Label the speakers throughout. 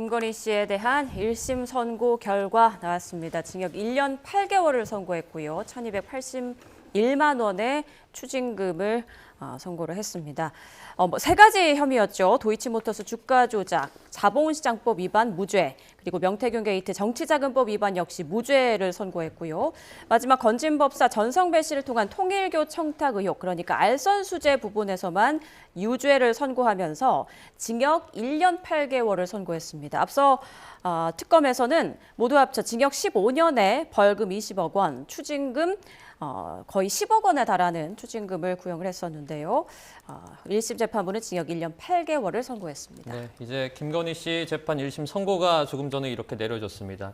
Speaker 1: 김건희 씨에 대한 1심 선고 결과 나왔습니다. 징역 1년 8개월을 선고했고요. 1,281만 원의 추징금을 선고를 했습니다. 세 가지 혐의였죠. 도이치모터스 주가 조작, 자본시장법 위반 무죄, 그리고 명태균 게이트 정치자금법 위반 역시 무죄를 선고했고요. 마지막 건진법사 전성배 씨를 통한 통일교 청탁 의혹, 그러니까 알선수재 부분에서만 유죄를 선고하면서 징역 1년 8개월을 선고했습니다. 앞서 특검에서는 모두 합쳐 징역 15년에 벌금 20억 원, 추징금 거의 10억 원에 달하는 추징금을 구형을 했었는데요. 1심 재판부는 징역 1년 8개월을 선고했습니다.
Speaker 2: 네, 이제 김건희 씨 재판 1심 선고가 조금 전에 이렇게 내려졌습니다.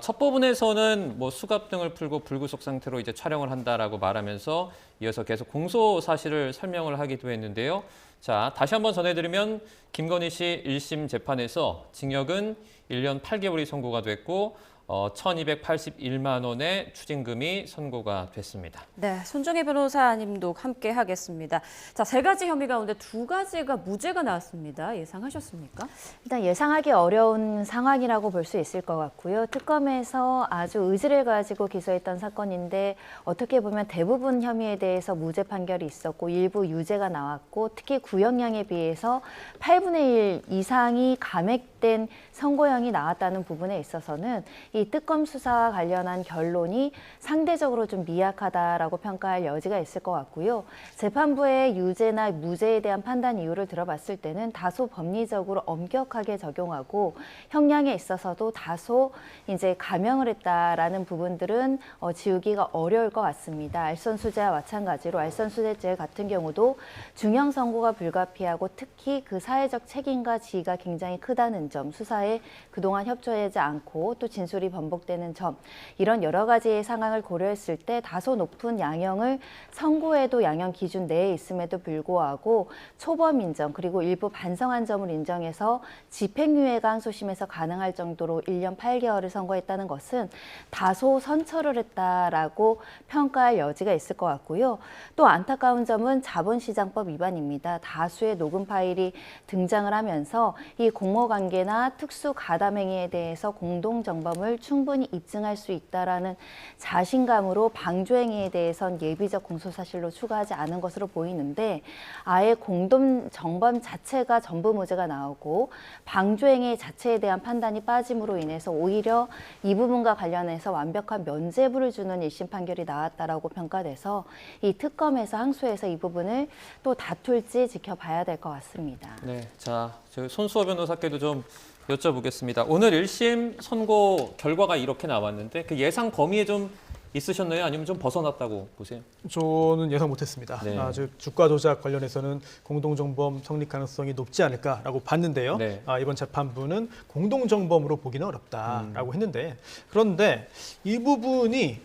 Speaker 2: 첫 부분에서는 수갑 등을 풀고 불구속 상태로 이제 촬영을 한다라고 말하면서 이어서 계속 공소 사실을 설명을 하기도 했는데요. 자, 다시 한번 전해드리면 김건희 씨 1심 재판에서 징역은 1년 8개월이 선고가 됐고 1,281만 원의 추징금이 선고가 됐습니다.
Speaker 1: 네, 손정혜 변호사님도 함께 하겠습니다. 자, 세 가지 혐의 가운데 두 가지가 무죄가 나왔습니다. 예상하셨습니까?
Speaker 3: 일단 예상하기 어려운 상황이라고 볼 수 있을 것 같고요. 특검에서 아주 의지를 가지고 기소했던 사건인데 어떻게 보면 대부분 혐의에 대해서 무죄 판결이 있었고 일부 유죄가 나왔고 특히 구형량에 비해서 8분의 1 이상이 감액된 선고형이 나왔다는 부분에 있어서는 이 특검 수사와 관련한 결론이 상대적으로 좀 미약하다라고 평가할 여지가 있을 것 같고요. 재판부의 유죄나 무죄에 대한 판단 이유를 들어봤을 때는 다소 법리적으로 엄격하게 적용하고 형량에 있어서도 다소 이제 감형을 했다라는 부분들은 지우기가 어려울 것 같습니다. 알선수재와 마찬가지로 알선수재죄 같은 경우도 중형 선고가 불가피하고 특히 그 사회적 책임과 지위가 굉장히 크다는 점, 수사에 그동안 협조하지 않고 또 진술이 반복되는 점, 이런 여러 가지의 상황을 고려했을 때 다소 높은 양형을 선고에도 양형 기준 내에 있음에도 불구하고 초범 인정 그리고 일부 반성한 점을 인정해서 집행유예가 항소심에서 가능할 정도로 1년 8개월을 선고했다는 것은 다소 선처를 했다라고 평가할 여지가 있을 것 같고요. 또 안타까운 점은 자본시장법 위반입니다. 다수의 녹음 파일이 등장을 하면서 이 공모관계나 특수 가담행위에 대해서 공동정범을 충분히 입증할 수 있다라는 자신감으로 방조행위에 대해선 예비적 공소사실로 추가하지 않은 것으로 보이는데 아예 공동정범 자체가 전부 무죄가 나오고 방조행위 자체에 대한 판단이 빠짐으로 인해서 오히려 이 부분과 관련해서 완벽한 면죄부를 주는 1심 판결이 나왔다라고 평가돼서 이 특검에서 항소해서 이 부분을 또 다툴지 지켜봐야 될 것 같습니다.
Speaker 2: 네, 자, 저 손수호 변호사께도 좀 여쭤보겠습니다. 오늘 1심 선고 결과가 이렇게 나왔는데 그 예상 범위에 좀 있으셨나요? 아니면 좀 벗어났다고 보세요?
Speaker 4: 저는 예상 못했습니다.
Speaker 2: 네.
Speaker 4: 즉 주가 조작 관련해서는 공동정범 성립 가능성이 높지 않을까라고 봤는데요.
Speaker 2: 네.
Speaker 4: 이번 재판부는 공동정범으로 보기는 어렵다라고 했는데 그런데 이 부분이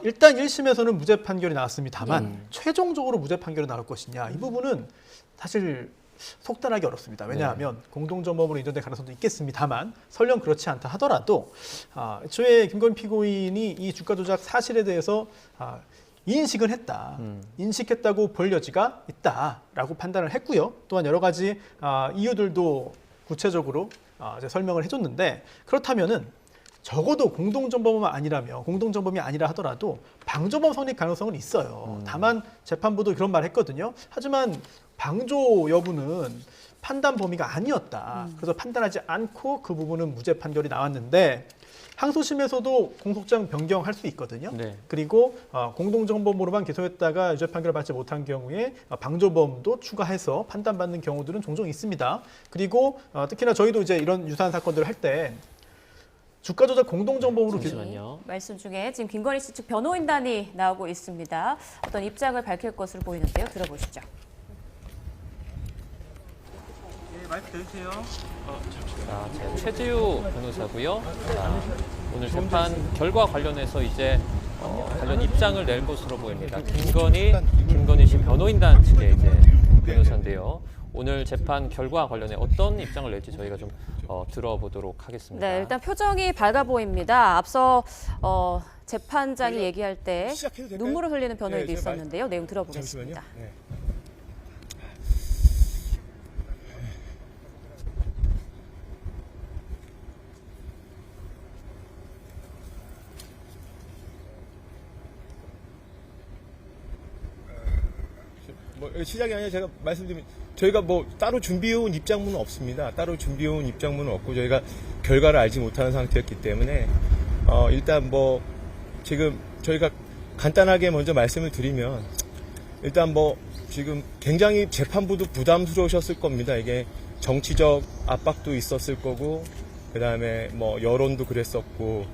Speaker 4: 일단 1심에서는 무죄 판결이 나왔습니다만 최종적으로 무죄 판결이 나올 것이냐 이 부분은 사실 속단하기 어렵습니다. 왜냐하면 공동정범으로 인정될 가능성도 있겠습니다만 설령 그렇지 않다 하더라도 애초에 김건희 피고인이 이 주가 조작 사실에 대해서 인식은 했다. 인식했다고 볼 여지가 있다라고 판단을 했고요. 또한 여러 가지 이유들도 구체적으로 이제 설명을 해줬는데 그렇다면은 적어도 공동정범이 아니라 하더라도 방조범 성립 가능성은 있어요. 다만 재판부도 그런 말 했거든요. 하지만 방조 여부는 판단 범위가 아니었다. 그래서 판단하지 않고 그 부분은 무죄 판결이 나왔는데 항소심에서도 공소장 변경할 수 있거든요.
Speaker 2: 네.
Speaker 4: 그리고 공동정범으로만 기소했다가 유죄 판결을 받지 못한 경우에 방조범도 추가해서 판단받는 경우들은 종종 있습니다. 그리고 특히나 저희도 이제 이런 유사한 사건들을 할 때 주가 조작 공동정범으로
Speaker 2: 잠시만요.
Speaker 1: 말씀 중에 지금 김건희 씨 측 변호인단이 나오고 있습니다. 어떤 입장을 밝힐 것으로 보이는데요. 들어보시죠.
Speaker 5: 네, 마이크 대주세요.
Speaker 2: 자, 최지우 변호사고요. 자, 오늘 재판 결과 관련해서 이제 관련 입장을 낼 것으로 보입니다. 김건희 씨 변호인단 측의 이제 변호사인데요. 오늘 재판 결과 관련해 어떤 입장을 낼지 저희가 좀 들어보도록 하겠습니다.
Speaker 1: 네, 일단 표정이 밝아 보입니다. 앞서 재판장이 얘기할 때 눈물을 흘리는 변호인도 있었는데요. 내용 들어보겠습니다.
Speaker 5: 잠시만요. 네.
Speaker 6: 시작이 아니라 제가 말씀드리면 저희가 뭐 따로 준비해온 입장문은 없습니다. 따로 준비해온 입장문은 없고 저희가 결과를 알지 못하는 상태였기 때문에 일단 뭐 지금 저희가 간단하게 먼저 말씀을 드리면 일단 뭐 지금 굉장히 재판부도 부담스러우셨을 겁니다. 이게 정치적 압박도 있었을 거고 그다음에 뭐 여론도 그랬었고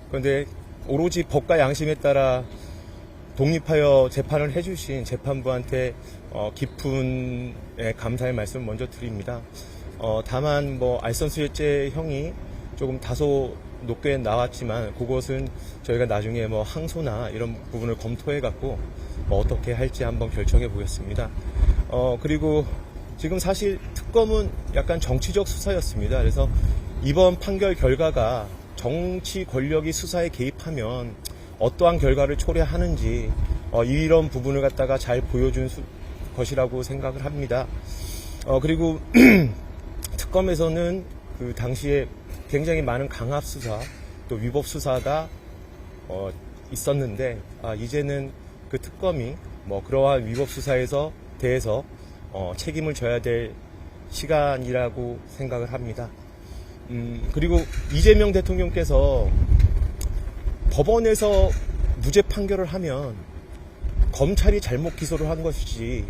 Speaker 6: 그런데 오로지 법과 양심에 따라 독립하여 재판을 해주신 재판부한테 깊은 감사의 말씀을 먼저 드립니다. 다만 뭐 알선수재죄 형이 조금 다소 높게 나왔지만 그것은 저희가 나중에 뭐 항소나 이런 부분을 검토해 갖고 뭐 어떻게 할지 한번 결정해 보겠습니다. 그리고 지금 사실 특검은 약간 정치적 수사였습니다. 그래서 이번 판결 결과가 정치 권력이 수사에 개입하면 어떠한 결과를 초래하는지 이런 부분을 갖다가 잘 보여준 것이라고 생각을 합니다. 그리고 특검에서는 그 당시에 굉장히 많은 강압 수사 또 위법 수사가 있었는데 이제는 그 특검이 뭐 그러한 위법 수사에서 대해서 책임을 져야 될 시간이라고 생각을 합니다. 그리고 이재명 대통령께서 법원에서 무죄 판결을 하면 검찰이 잘못 기소를 한 것이지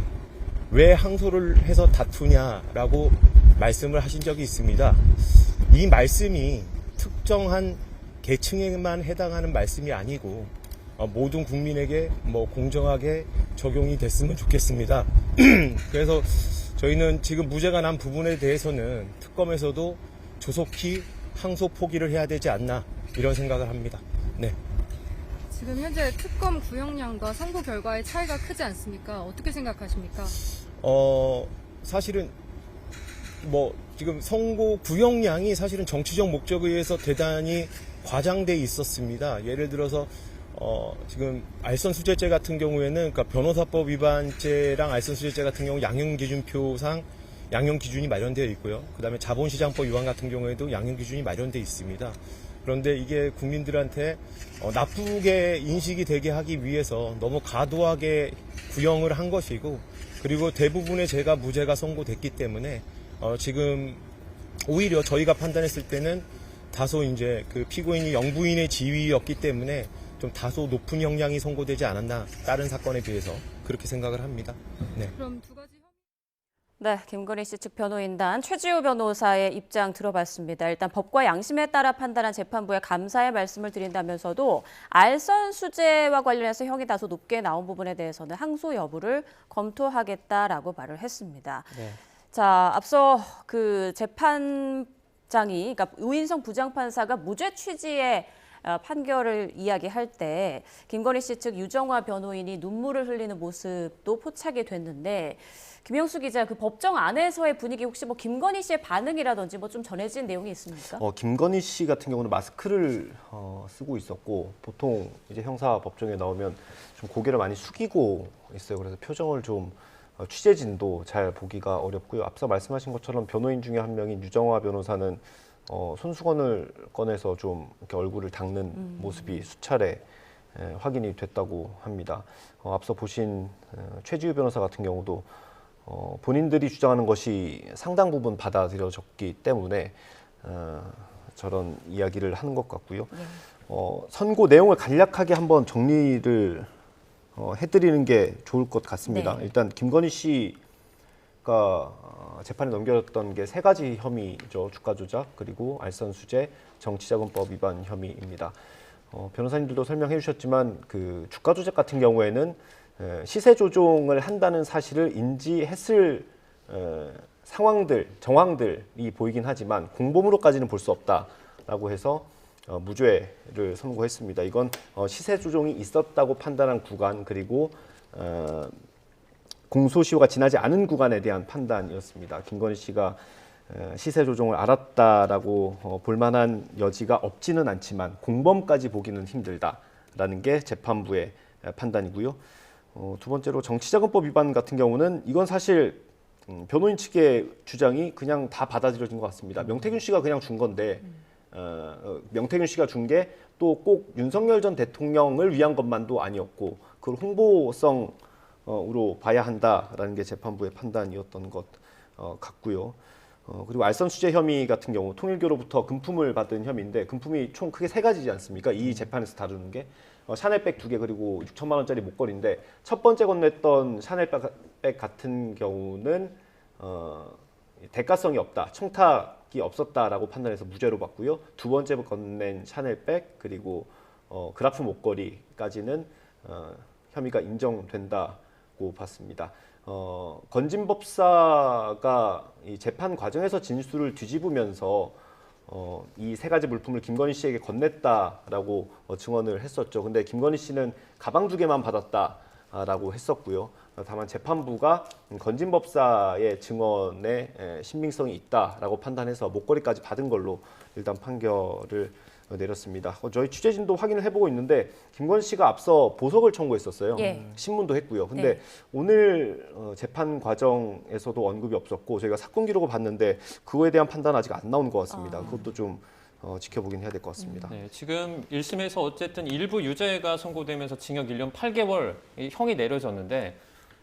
Speaker 6: 왜 항소를 해서 다투냐라고 말씀을 하신 적이 있습니다. 이 말씀이 특정한 계층에만 해당하는 말씀이 아니고 모든 국민에게 뭐 공정하게 적용이 됐으면 좋겠습니다. 그래서 저희는 지금 무죄가 난 부분에 대해서는 특검에서도 조속히 항소 포기를 해야 되지 않나 이런 생각을 합니다. 네.
Speaker 7: 지금 현재 특검 구형량과 선고 결과의 차이가 크지 않습니까? 어떻게 생각하십니까?
Speaker 6: 사실은 뭐 지금 선고 구형량이 사실은 정치적 목적에 의해서 대단히 과장돼 있었습니다. 예를 들어서 지금 알선수재죄 같은 경우에는 그러니까 변호사법 위반죄랑 알선수재죄 같은 경우 양형기준표상 양형기준이 마련되어 있고요. 그다음에 자본시장법 위반 같은 경우에도 양형기준이 마련되어 있습니다. 그런데 이게 국민들한테 나쁘게 인식이 되게 하기 위해서 너무 과도하게 구형을 한 것이고 그리고 대부분의 죄가 무죄가 선고됐기 때문에 지금 오히려 저희가 판단했을 때는 다소 이제 그 피고인이 영부인의 지위였기 때문에 좀 다소 높은 형량이 선고되지 않았나 다른 사건에 비해서 그렇게 생각을 합니다. 네.
Speaker 7: 그럼 두 가지
Speaker 1: 네, 김건희 씨 측 변호인단 최지우 변호사의 입장 들어봤습니다. 일단 법과 양심에 따라 판단한 재판부에 감사의 말씀을 드린다면서도 알선수재와 관련해서 형이 다소 높게 나온 부분에 대해서는 항소 여부를 검토하겠다라고 말을 했습니다.
Speaker 2: 네.
Speaker 1: 자, 앞서 그 재판장이, 그러니까 우인성 부장판사가 무죄 취지의 판결을 이야기할 때 김건희 씨 측 유정화 변호인이 눈물을 흘리는 모습도 포착이 됐는데 김영수 기자, 그 법정 안에서의 분위기 혹시 뭐 김건희 씨의 반응이라든지 뭐 좀 전해진 내용이 있습니까?
Speaker 8: 김건희 씨 같은 경우는 마스크를 쓰고 있었고 보통 이제 형사 법정에 나오면 좀 고개를 많이 숙이고 있어요. 그래서 표정을 좀 취재진도 잘 보기가 어렵고요. 앞서 말씀하신 것처럼 변호인 중에 한 명인 유정화 변호사는 손수건을 꺼내서 좀 이렇게 얼굴을 닦는 모습이 수차례 확인이 됐다고 합니다. 앞서 보신 최지우 변호사 같은 경우도 본인들이 주장하는 것이 상당 부분 받아들여졌기 때문에 저런 이야기를 하는 것 같고요. 선고 내용을 간략하게 한번 정리를 해드리는 게 좋을 것 같습니다.
Speaker 1: 네.
Speaker 8: 일단 김건희 씨가 재판에 넘겨졌던 게 세 가지 혐의죠. 주가 조작, 그리고 알선수재, 정치자금법 위반 혐의입니다. 변호사님들도 설명해 주셨지만 그 주가 조작 같은 경우에는 시세 조종을 한다는 사실을 인지했을 상황들, 정황들이 보이긴 하지만 공범으로까지는 볼 수 없다라고 해서 무죄를 선고했습니다. 이건 시세 조종이 있었다고 판단한 구간 그리고 공소시효가 지나지 않은 구간에 대한 판단이었습니다. 김건희 씨가 시세 조종을 알았다라고 볼 만한 여지가 없지는 않지만 공범까지 보기는 힘들다라는 게 재판부의 판단이고요. 두 번째로 정치자금법 위반 같은 경우는 이건 사실 변호인 측의 주장이 그냥 다 받아들여진 것 같습니다. 명태균 씨가 그냥 준 건데 명태균 씨가 준 게 또 꼭 윤석열 전 대통령을 위한 것만도 아니었고 그걸 홍보성 으로 봐야 한다라는 게 재판부의 판단이었던 것 같고요. 그리고 알선수재 혐의 같은 경우 통일교로부터 금품을 받은 혐의인데 금품이 총 크게 세 가지지 않습니까? 이 재판에서 다루는 게 샤넬백 2개 그리고 6천만 원짜리 목걸이인데 첫 번째 건넸던 샤넬백 같은 경우는 대가성이 없다, 청탁이 없었다라고 판단해서 무죄로 봤고요. 두 번째 건넨 샤넬백 그리고 그라프 목걸이까지는 혐의가 인정된다고 봤습니다. 건진 법사가 이 재판 과정에서 진술을 뒤집으면서 이 세 가지 물품을 김건희 씨에게 건넸다라고 증언을 했었죠. 근데 김건희 씨는 가방 2개만 받았다라고 했었고요. 다만 재판부가 건진 법사의 증언에 신빙성이 있다라고 판단해서 목걸이까지 받은 걸로 일단 판결을 내렸습니다. 저희 취재진도 확인을 해보고 있는데 김건희 씨가 앞서 보석을 청구했었어요.
Speaker 1: 예.
Speaker 8: 신문도 했고요. 근데
Speaker 1: 네.
Speaker 8: 오늘 재판 과정에서도 언급이 없었고 저희가 사건 기록을 봤는데 그거에 대한 판단 아직 안 나온 것 같습니다. 그것도 좀 지켜보긴 해야 될 것 같습니다.
Speaker 2: 네, 지금 1심에서 어쨌든 일부 유죄가 선고되면서 징역 1년 8개월 형이 내려졌는데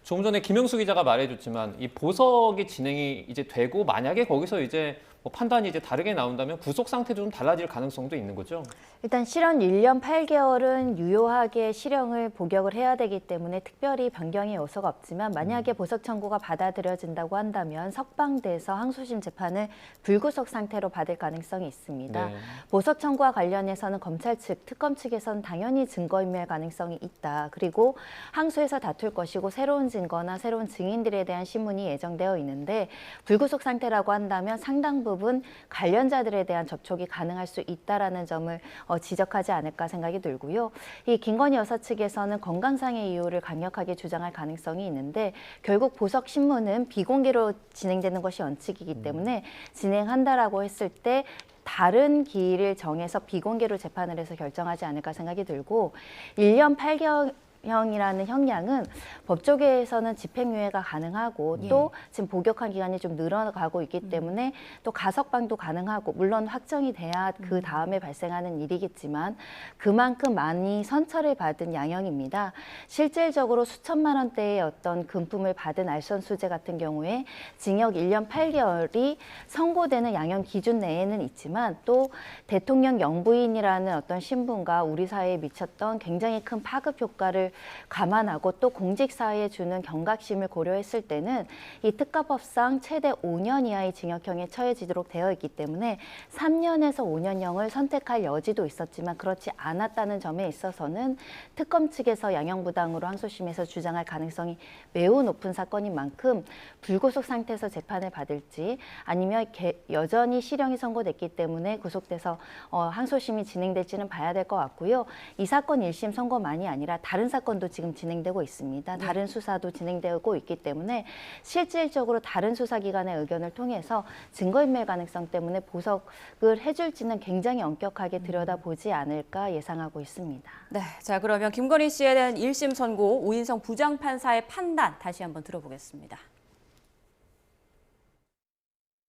Speaker 2: 조금 전에 김영수 기자가 말해줬지만 이 보석이 진행이 이제 되고 만약에 거기서 이제 뭐 판단이 이제 다르게 나온다면 구속 상태도 좀 달라질 가능성도 있는 거죠.
Speaker 3: 일단 실형 1년 8개월은 유효하게 실형을 복역을 해야 되기 때문에 특별히 변경의 요소가 없지만 만약에 보석 청구가 받아들여진다고 한다면 석방돼서 항소심 재판을 불구속 상태로 받을 가능성이 있습니다.
Speaker 2: 네.
Speaker 3: 보석 청구와 관련해서는 검찰 측, 특검 측에서는 당연히 증거인멸 가능성이 있다. 그리고 항소에서 다툴 것이고 새로운 증거나 새로운 증인들에 대한 신문이 예정되어 있는데 불구속 상태라고 한다면 상당 부분 관련자들에 대한 접촉이 가능할 수 있다라는 점을 지적하지 않을까 생각이 들고요. 이 김건희 여사 측에서는 건강상의 이유를 강력하게 주장할 가능성이 있는데 결국 보석 신문은 비공개로 진행되는 것이 원칙이기 때문에 진행한다라고 했을 때 다른 기일을 정해서 비공개로 재판을 해서 결정하지 않을까 생각이 들고 1년 8개월형이라는 형량은 법조계에서는 집행유예가 가능하고 또 지금 복역한 기간이 좀 늘어가고 있기 때문에 또 가석방도 가능하고 물론 확정이 돼야 그 다음에 발생하는 일이겠지만 그만큼 많이 선처를 받은 양형입니다. 실질적으로 수천만 원대의 어떤 금품을 받은 알선수재 같은 경우에 징역 1년 8개월이 선고되는 양형 기준 내에는 있지만 또 대통령 영부인이라는 어떤 신분과 우리 사회에 미쳤던 굉장히 큰 파급 효과를 감안하고 또 공직사회에 주는 경각심을 고려했을 때는 이 특가법상 최대 5년 이하의 징역형에 처해지도록 되어 있기 때문에 3년에서 5년형을 선택할 여지도 있었지만 그렇지 않았다는 점에 있어서는 특검 측에서 양형부당으로 항소심에서 주장할 가능성이 매우 높은 사건인 만큼 불구속 상태에서 재판을 받을지 아니면 여전히 실형이 선고됐기 때문에 구속돼서 항소심이 진행될지는 봐야 될 것 같고요. 이 사건 1심 선고만이 아니라 다른 사건도 지금 진행되고 있습니다. 다른 수사도 진행되고 있기 때문에 실질적으로 다른 수사기관의 의견을 통해서 증거인멸 가능성 때문에 보석을 해줄지는 굉장히 엄격하게 들여다보지 않을까 예상하고 있습니다.
Speaker 1: 네, 자 그러면 김건희 씨에 대한 1심 선고 오인성 부장판사의 판단 다시 한번 들어보겠습니다.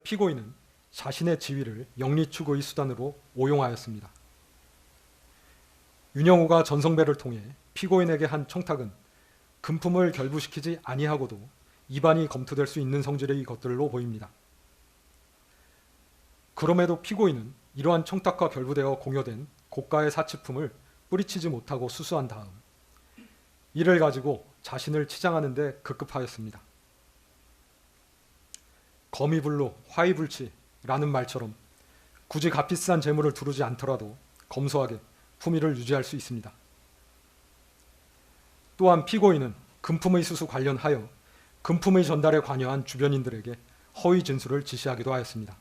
Speaker 9: 피고인은 자신의 지위를 영리추구의 수단으로 오용하였습니다. 윤영호가 전성배를 통해 피고인에게 한 청탁은 금품을 결부시키지 아니하고도 입안이 검토될 수 있는 성질의 것들로 보입니다. 그럼에도 피고인은 이러한 청탁과 결부되어 공여된 고가의 사치품을 뿌리치지 못하고 수수한 다음 이를 가지고 자신을 치장하는 데 급급하였습니다. 거미불로 화이불치라는 말처럼 굳이 값비싼 재물을 두르지 않더라도 검소하게 품위를 유지할 수 있습니다. 또한 피고인은 금품의 수수 관련하여 금품의 전달에 관여한 주변인들에게 허위 진술을 지시하기도 하였습니다.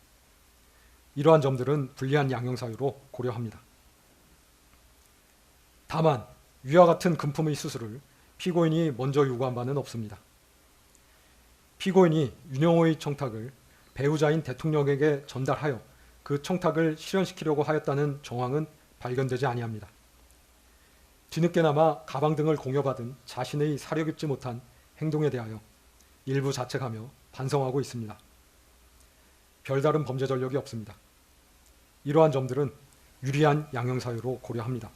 Speaker 9: 이러한 점들은 불리한 양형사유로 고려합니다. 다만 위와 같은 금품의 수수를 피고인이 먼저 요구한 바는 없습니다. 피고인이 윤영호의 청탁을 배우자인 대통령에게 전달하여 그 청탁을 실현시키려고 하였다는 정황은 발견되지 아니합니다. 뒤늦게나마 가방 등을 공여받은 자신의 사려 깊지 못한 행동에 대하여 일부 자책하며 반성하고 있습니다. 별다른 범죄 전력이 없습니다. 이러한 점들은 유리한 양형사유로 고려합니다.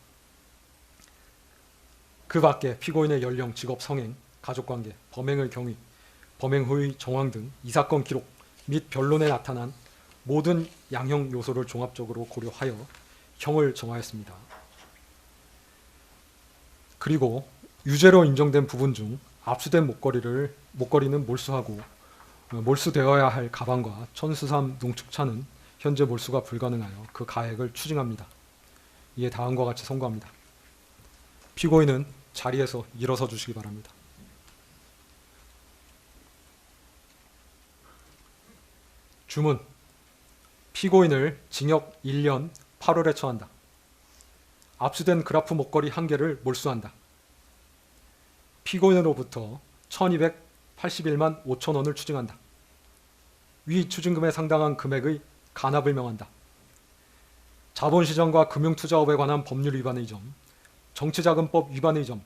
Speaker 9: 그 밖에 피고인의 연령, 직업, 성행, 가족관계, 범행의 경위, 범행 후의 정황 등 이 사건 기록 및 변론에 나타난 모든 양형 요소를 종합적으로 고려하여 형을 정하였습니다. 그리고 유죄로 인정된 부분 중 압수된 목걸이는 몰수하고 몰수되어야 할 가방과 천수삼 농축차는 현재 몰수가 불가능하여 그 가액을 추징합니다. 이에 다음과 같이 선고합니다. 피고인은 자리에서 일어서 주시기 바랍니다. 주문. 피고인을 징역 1년 8월에 처한다. 압수된 그라프 목걸이 1개를 몰수한다. 피고인으로부터 1281만 5천 원을 추징한다. 위 추징금에 상당한 금액의 간합을 명한다. 자본시장과 금융투자업에 관한 법률 위반의 점, 정치자금법 위반의 점,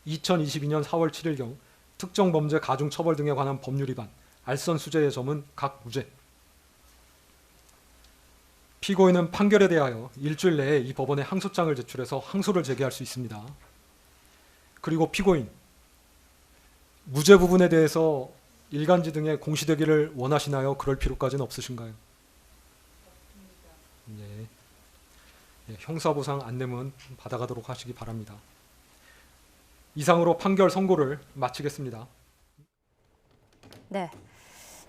Speaker 9: 2022년 4월 7일경 특정범죄 가중처벌 등에 관한 법률 위반, 알선 수재의 점은 각 무죄. 피고인은 판결에 대하여 일주일 내에 이 법원에 항소장을 제출해서 항소를 제기할 수 있습니다. 그리고 피고인, 무죄 부분에 대해서 일간지 등에 공시되기를 원하시나요? 그럴 필요까지는 없으신가요? 네. 형사보상 안내문 받아가도록 하시기 바랍니다. 이상으로 판결 선고를 마치겠습니다.
Speaker 1: 네.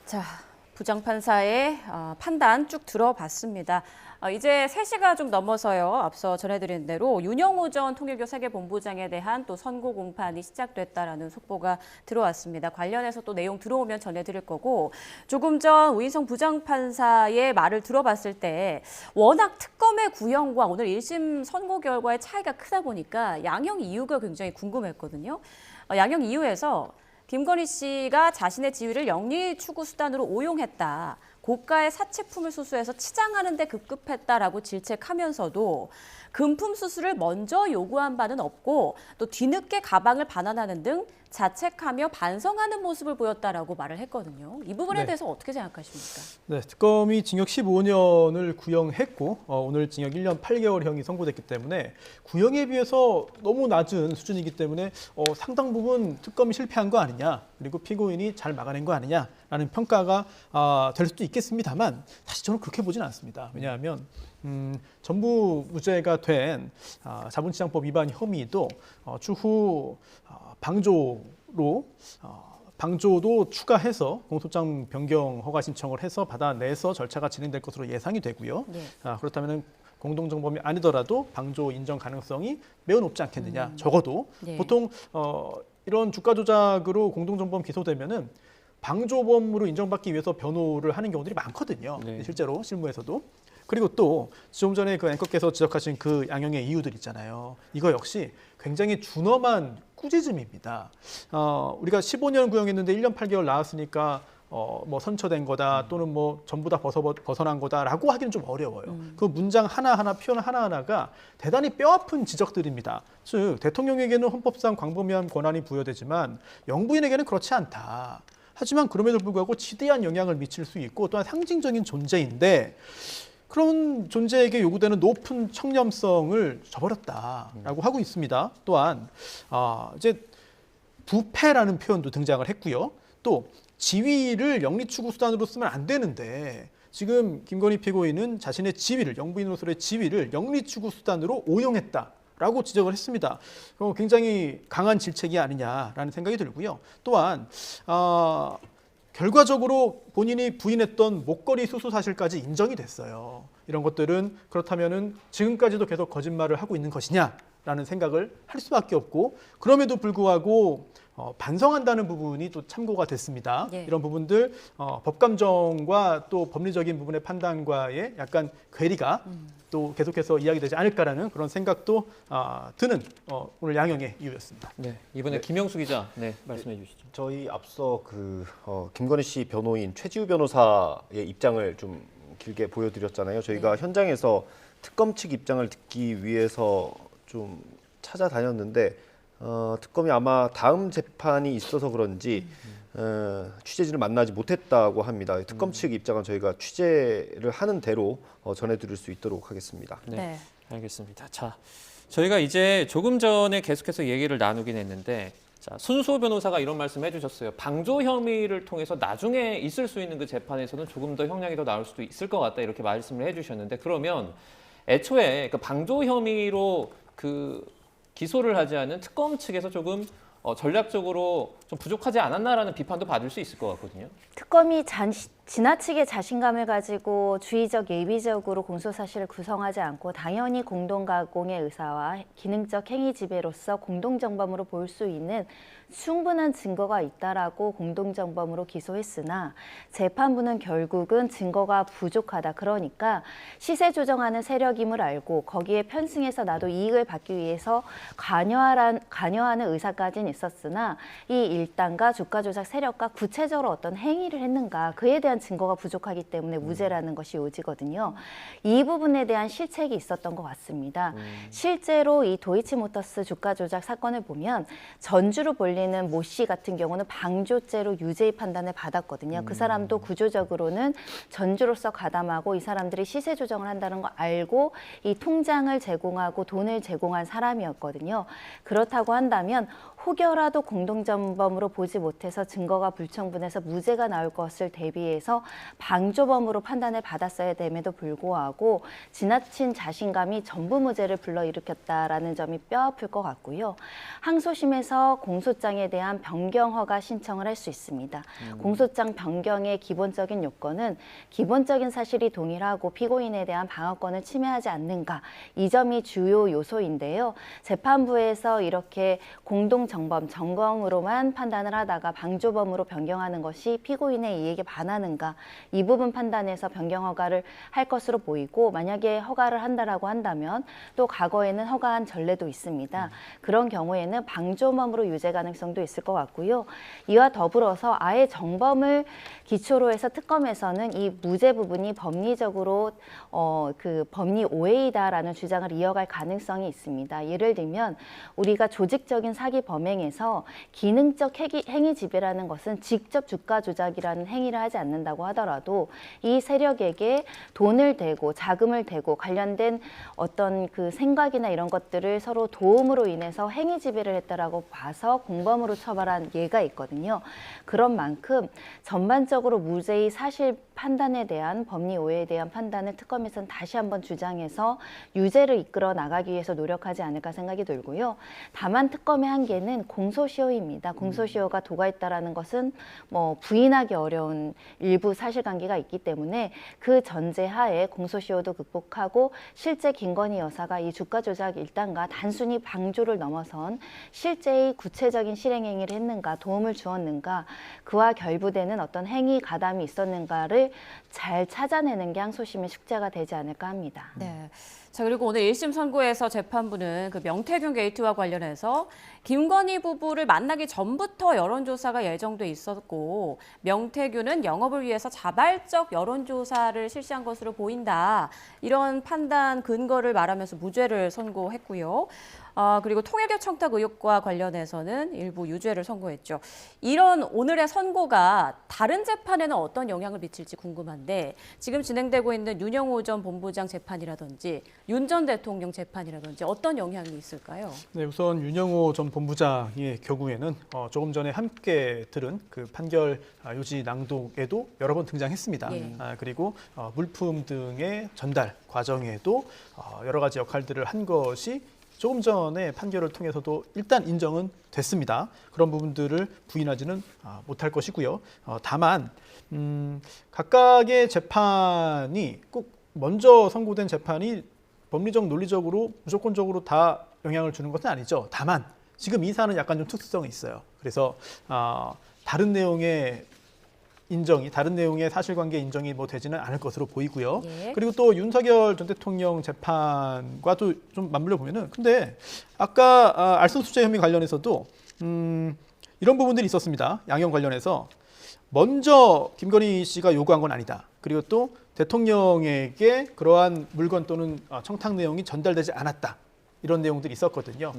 Speaker 1: 자, 부장판사의 판단 쭉 들어봤습니다. 이제 3시가 좀 넘어서요. 앞서 전해드린 대로 윤영호 전 통일교 세계본부장에 대한 또 선고 공판이 시작됐다라는 속보가 들어왔습니다. 관련해서 또 내용 들어오면 전해드릴 거고, 조금 전 우인성 부장판사의 말을 들어봤을 때 워낙 특검의 구형과 오늘 1심 선고 결과의 차이가 크다 보니까 양형 이유가 굉장히 궁금했거든요. 양형 이유에서 김건희 씨가 자신의 지위를 영리 추구 수단으로 오용했다. 고가의 사치품을 수수해서 치장하는 데 급급했다라고 질책하면서도 금품 수수를 먼저 요구한 바는 없고 또 뒤늦게 가방을 반환하는 등 자책하며 반성하는 모습을 보였다라고 말을 했거든요. 이 부분에
Speaker 4: 네.
Speaker 1: 대해서 어떻게 생각하십니까?
Speaker 4: 네, 특검이 징역 15년을 구형했고 오늘 징역 1년 8개월형이 선고됐기 때문에 구형에 비해서 너무 낮은 수준이기 때문에 상당 부분 특검이 실패한 거 아니냐, 그리고 피고인이 잘 막아낸 거 아니냐라는 평가가 될 수도 있겠습니다만 사실 저는 그렇게 보진 않습니다. 왜냐하면 전부 무죄가 된 자본시장법 위반 혐의도 추후 방조도 추가해서 공소장 변경 허가 신청을 해서 받아내서 절차가 진행될 것으로 예상이 되고요.
Speaker 1: 네.
Speaker 4: 그렇다면 공동정범이 아니더라도 방조 인정 가능성이 매우 높지 않겠느냐. 적어도
Speaker 1: 네.
Speaker 4: 보통 이런 주가 조작으로 공동정범 기소되면은 방조범으로 인정받기 위해서 변호를 하는 경우들이 많거든요.
Speaker 2: 네.
Speaker 4: 실제로 실무에서도. 그리고 또 좀 전에 그 앵커께서 지적하신 그 양형의 이유들 있잖아요. 이거 역시 굉장히 준엄한 꾸짖음입니다. 우리가 15년 구형했는데 1년 8개월 나왔으니까 뭐 선처된 거다 또는 뭐 전부 다 벗어난 거다라고 하기는 좀 어려워요. 그 문장 하나하나 표현 하나하나가 대단히 뼈아픈 지적들입니다. 즉 대통령에게는 헌법상 광범위한 권한이 부여되지만 영부인에게는 그렇지 않다. 하지만 그럼에도 불구하고 지대한 영향을 미칠 수 있고 또한 상징적인 존재인데 그런 존재에게 요구되는 높은 청렴성을 저버렸다라고 하고 있습니다. 또한 이제 부패라는 표현도 등장을 했고요. 또 지위를 영리 추구 수단으로 쓰면 안 되는데 지금 김건희 피고인은 자신의 지위를, 영부인으로서의 지위를 영리 추구 수단으로 오용했다라고 지적을 했습니다. 굉장히 강한 질책이 아니냐라는 생각이 들고요. 또한 결과적으로 본인이 부인했던 목걸이 수수 사실까지 인정이 됐어요. 이런 것들은 그렇다면은 지금까지도 계속 거짓말을 하고 있는 것이냐라는 생각을 할 수밖에 없고, 그럼에도 불구하고 반성한다는 부분이 또 참고가 됐습니다.
Speaker 1: 예.
Speaker 4: 이런 부분들 법감정과 또 법리적인 부분의 판단과의 약간 괴리가 또 계속해서 이야기되지 않을까라는 그런 생각도 드는 오늘 양형의 이유였습니다.
Speaker 2: 네, 이번에 김영수 기자, 말씀해 주시죠.
Speaker 8: 저희 앞서 김건희 씨 변호인 최지우 변호사의 입장을 좀 길게 보여드렸잖아요. 저희가 현장에서 특검 측 입장을 듣기 위해서 좀 찾아다녔는데 특검이 아마 다음 재판이 있어서 그런지 취재진을 만나지 못했다고 합니다. 특검 측 입장은 저희가 취재를 하는 대로 전해드릴 수 있도록 하겠습니다.
Speaker 2: 네, 알겠습니다. 자, 저희가 이제 조금 전에 계속해서 얘기를 나누긴 했는데 자, 손수호 변호사가 이런 말씀 해주셨어요. 방조 혐의를 통해서 나중에 있을 수 있는 그 재판에서는 조금 더 형량이 더 나올 수도 있을 것 같다 이렇게 말씀을 해주셨는데 그러면 애초에 그 방조 혐의로 그 기소를 하지 않은 특검 측에서 조금 전략적으로 좀 부족하지 않았나라는 비판도 받을 수 있을 것 같거든요.
Speaker 3: 특검이 지나치게 자신감을 가지고 주의적 예비적으로 공소사실을 구성하지 않고 당연히 공동가공의 의사와 기능적 행위 지배로서 공동정범으로 볼 수 있는 충분한 증거가 있다라고 공동정범으로 기소했으나 재판부는 결국은 증거가 부족하다. 그러니까 시세 조정하는 세력임을 알고 거기에 편승해서 나도 이익을 받기 위해서 관여하는 의사까지는 있었으나 이 일당과 주가 조작 세력과 구체적으로 어떤 행위를 했는가 그에 대한 증거가 부족하기 때문에 무죄라는 것이 요지거든요. 이 부분에 대한 실책이 있었던 것 같습니다. 실제로 이 도이치모터스 주가 조작 사건을 보면 전주로 몰리는 모 씨 같은 경우는 방조죄로 유죄의 판단을 받았거든요. 그 사람도 구조적으로는 전주로서 가담하고 이 사람들이 시세 조정을 한다는 거 알고 이 통장을 제공하고 돈을 제공한 사람이었거든요. 그렇다고 한다면 혹여라도 공동정범으로 보지 못해서 증거가 불충분해서 무죄가 나올 것을 대비해서 방조범으로 판단을 받았어야 됨에도 불구하고 지나친 자신감이 전부 무죄를 불러일으켰다라는 점이 뼈아플 것 같고요. 항소심에서 공소장에 대한 변경 허가 신청을 할 수 있습니다. 공소장 변경의 기본적인 요건은 기본적인 사실이 동일하고 피고인에 대한 방어권을 침해하지 않는가 이 점이 주요 요소인데요. 재판부에서 이렇게 공동정범, 정범으로만 판단을 하다가 방조범으로 변경하는 것이 피고인의 이익에 반하는가 이 부분 판단에서 변경 허가를 할 것으로 보이고 만약에 허가를 한다라고 한다면 또 과거에는 허가한 전례도 있습니다. 그런 경우에는 방조범으로 유죄 가능성도 있을 것 같고요. 이와 더불어서 아예 정범을 기초로 해서 특검에서는 이 무죄 부분이 법리적으로 그 법리 오해이다라는 주장을 이어갈 가능성이 있습니다. 예를 들면 우리가 조직적인 사기 범행에서 기능적 행위 지배라는 것은 직접 주가 조작이라는 행위를 하지 않는다고 하더라도 이 세력에게 돈을 대고 자금을 대고 관련된 어떤 그 생각이나 이런 것들을 서로 도움으로 인해서 행위 지배를 했다라고 봐서 공범으로 처벌한 예가 있거든요. 그런 만큼 전반적으로 무죄의 사실 판단에 대한 법리 오해에 대한 판단을 특검에서는 다시 한번 주장해서 유죄를 이끌어 나가기 위해서 노력하지 않을까 생각이 들고요. 다만 특검의 한계는 공소시효입니다. 공소시효가 도가 있다라는 것은 뭐 부인하기 어려운 일부 사실관계가 있기 때문에 그 전제하에 공소시효도 극복하고 실제 김건희 여사가 이 주가 조작 일당과 단순히 방조를 넘어선 실제의 구체적인 실행행위를 했는가, 도움을 주었는가, 그와 결부되는 어떤 행위 가담이 있었는가를 잘 찾아내는 게 항소심의 숙제가 되지 않을까 합니다.
Speaker 1: 네. 자, 그리고 오늘 1심 선고에서 재판부는 그 명태균 게이트와 관련해서 김건희 부부를 만나기 전부터 여론조사가 예정돼 있었고 명태균은 영업을 위해서 자발적 여론조사를 실시한 것으로 보인다. 이런 판단 근거를 말하면서 무죄를 선고했고요. 그리고 통일교 청탁 의혹과 관련해서는 일부 유죄를 선고했죠. 이런 오늘의 선고가 다른 재판에는 어떤 영향을 미칠지 궁금한데 지금 진행되고 있는 윤영호 전 본부장 재판이라든지 윤 전 대통령 재판이라든지 어떤 영향이 있을까요?
Speaker 4: 네, 우선 윤영호 전 본부장의 경우에는 조금 전에 함께 들은 그 판결 요지 낭독에도 여러 번 등장했습니다.
Speaker 1: 예.
Speaker 4: 그리고 물품 등의 전달 과정에도 여러 가지 역할들을 한 것이 조금 전에 판결을 통해서도 일단 인정은 됐습니다. 그런 부분들을 부인하지는 못할 것이고요. 다만 각각의 재판이 꼭 먼저 선고된 재판이 법리적, 논리적으로 무조건적으로 다 영향을 주는 것은 아니죠. 다만 지금 이 사안은 약간 좀 특수성이 있어요. 그래서 다른 내용의 인정이 다른 내용의 사실관계 인정이 뭐 되지는 않을 것으로 보이고요.
Speaker 1: 예.
Speaker 4: 그리고 또 윤석열 전 대통령 재판과도 좀 맞물려 보면은 근데 아까 알선수재 혐의 관련해서도 이런 부분들이 있었습니다. 양형 관련해서 먼저 김건희 씨가 요구한 건 아니다. 그리고 또 대통령에게 그러한 물건 또는 청탁 내용이 전달되지 않았다. 이런 내용들이 있었거든요.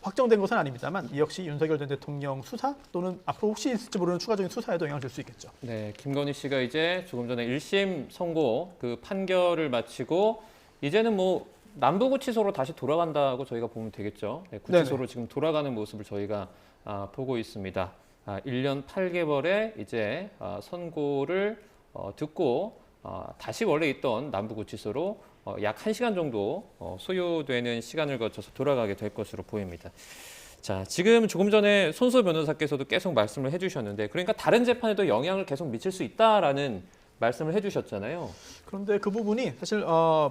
Speaker 4: 확정된 것은 아닙니다만 이 역시 윤석열 전 대통령 수사 또는 앞으로 혹시 있을지 모르는 추가적인 수사에도 영향을 줄 수 있겠죠.
Speaker 2: 네, 김건희 씨가 이제 조금 전에 1심 선고 그 판결을 마치고 이제는 뭐 남부구치소로 다시 돌아간다고 저희가 보면 되겠죠. 네, 구치소로 지금 돌아가는 모습을 저희가 보고 있습니다. 1년 8개월의 이제 선고를 듣고 다시 원래 있던 남부구치소로 약 1시간 정도 소요되는 시간을 거쳐서 돌아가게 될 것으로 보입니다. 자, 지금 조금 전에 손소 변호사께서도 계속 말씀을 해주셨는데, 그러니까 다른 재판에도 영향을 계속 미칠 수 있다라는 말씀을 해주셨잖아요.
Speaker 4: 그런데 그 부분이 사실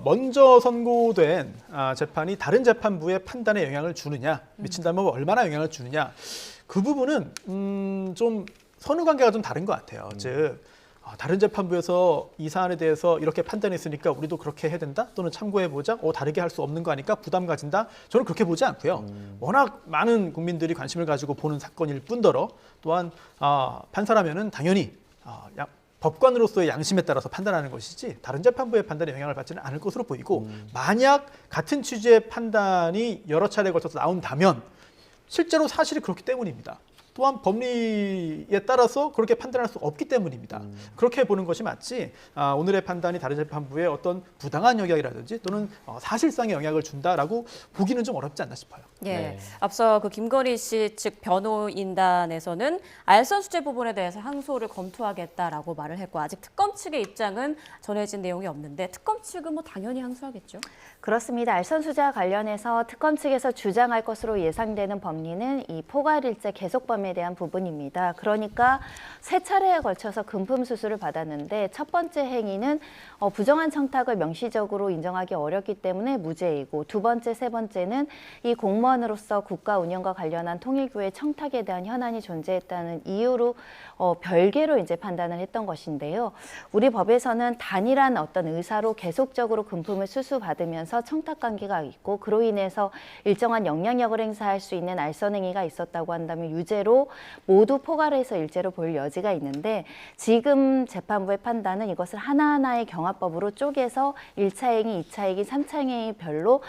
Speaker 4: 먼저 선고된 재판이 다른 재판부의 판단에 영향을 주느냐, 미친다면 얼마나 영향을 주느냐, 그 부분은 좀 선후관계가 좀 다른 것 같아요. 즉 다른 재판부에서 이 사안에 대해서 이렇게 판단했으니까 우리도 그렇게 해야 된다? 또는 참고해보자? 다르게 할 수 없는 거 아니까 부담 가진다? 저는 그렇게 보지 않고요. 워낙 많은 국민들이 관심을 가지고 보는 사건일 뿐더러 또한 판사라면은 당연히 법관으로서의 양심에 따라서 판단하는 것이지 다른 재판부의 판단에 영향을 받지는 않을 것으로 보이고, 만약 같은 취지의 판단이 여러 차례에 걸쳐서 나온다면 실제로 사실이 그렇기 때문입니다. 또한 법리에 따라서 그렇게 판단할 수 없기 때문입니다. 그렇게 보는 것이 맞지, 오늘의 판단이 다른 재판부에 어떤 부당한 영향이라든지 또는 사실상의 영향을 준다라고 보기는 좀 어렵지 않나 싶어요.
Speaker 1: 예,
Speaker 2: 네.
Speaker 1: 앞서 그 김건희 씨 측 변호인단에서는 알선 수재 부분에 대해서 항소를 검토하겠다라고 말을 했고, 아직 특검 측의 입장은 전해진 내용이 없는데 특검 측은 뭐 당연히 항소하겠죠?
Speaker 3: 그렇습니다. 알선 수재와 관련해서 특검 측에서 주장할 것으로 예상되는 법리는 이 포괄일제 계속범에 대한 부분입니다. 그러니까 세 차례에 걸쳐서 금품 수수를 받았는데 첫 번째 행위는 부정한 청탁을 명시적으로 인정하기 어렵기 때문에 무죄이고, 두 번째, 세 번째는 이 공무원으로서 국가 운영과 관련한 통일교의 청탁에 대한 현안이 존재했다는 이유로 별개로 이제 판단을 했던 것인데요. 우리 법에서는 단일한 어떤 의사로 계속적으로 금품을 수수받으면서 청탁 관계가 있고, 그로 인해서 일정한 영향력을 행사할 수 있는 알선 행위가 있었다고 한다면 유죄로 모두 포괄해서 일죄로 볼 여지가 있는데, 지금 재판부의 판단은 이것을 하나하나의 경화법으로 쪼개서 1차 행위, 2차 행위, 3차 행위별로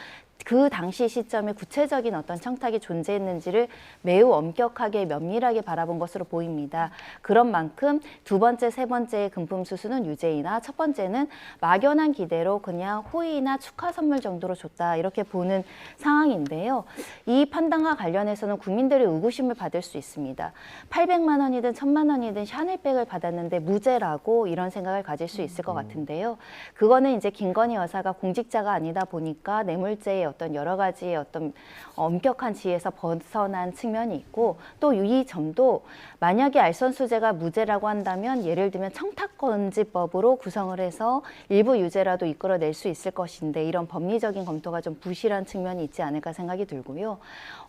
Speaker 3: 그 당시 시점에 구체적인 어떤 청탁이 존재했는지를 매우 엄격하게 면밀하게 바라본 것으로 보입니다. 그런 만큼 두 번째, 세 번째의 금품 수수는 유죄이나 첫 번째는 막연한 기대로 그냥 호의나 축하 선물 정도로 줬다, 이렇게 보는 상황인데요. 이 판단과 관련해서는 국민들의 의구심을 받을 수 있습니다. 800만 원이든 1000만 원이든 샤넬백을 받았는데 무죄라고 이런 생각을 가질 수 있을 것 같은데요. 그거는 이제 김건희 여사가 공직자가 아니다 보니까 뇌물죄의 어떤 여러 가지의 어떤 엄격한 지에서 벗어난 측면이 있고, 또 이 점도 만약에 알선 수재가 무죄라고 한다면 예를 들면 청탁건지법으로 구성을 해서 일부 유죄라도 이끌어낼 수 있을 것인데, 이런 법리적인 검토가 좀 부실한 측면이 있지 않을까 생각이 들고요.